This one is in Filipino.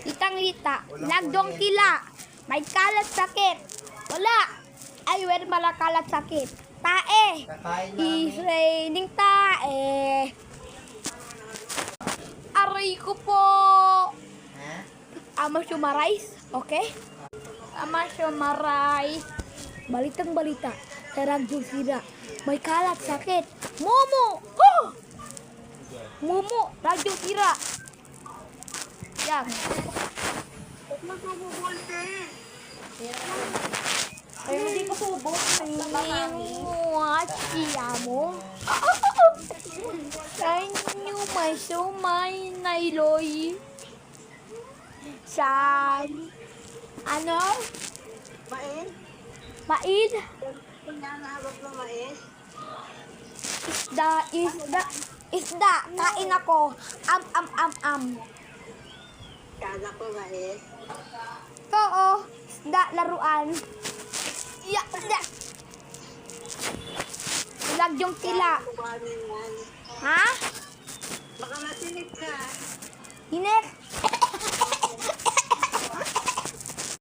Litang-lita. Lagdong kila. May kalat sakit. Wala. Ay, wer mala kalat sakit. Tae. Is raining tae. Aray ko po. Ama sumarais. Okay? Ama sumarais. Balitang balita. Teragdong sila. May kalat sakit. Momo. Oh! Momo. Ragyong sira. Yan. Ay, hindi ko subo. Siya mo. Sa inyo may sumay na iloy. Sa ano? Mais? Maid? Pinanahawag ng mais? Isda. Kain ako. Am. Kala ko mais. Oo. Isda, laruan. Isda. Lagyong tila. Kumanin yan. Ha? Baka masinip ka. Hinek.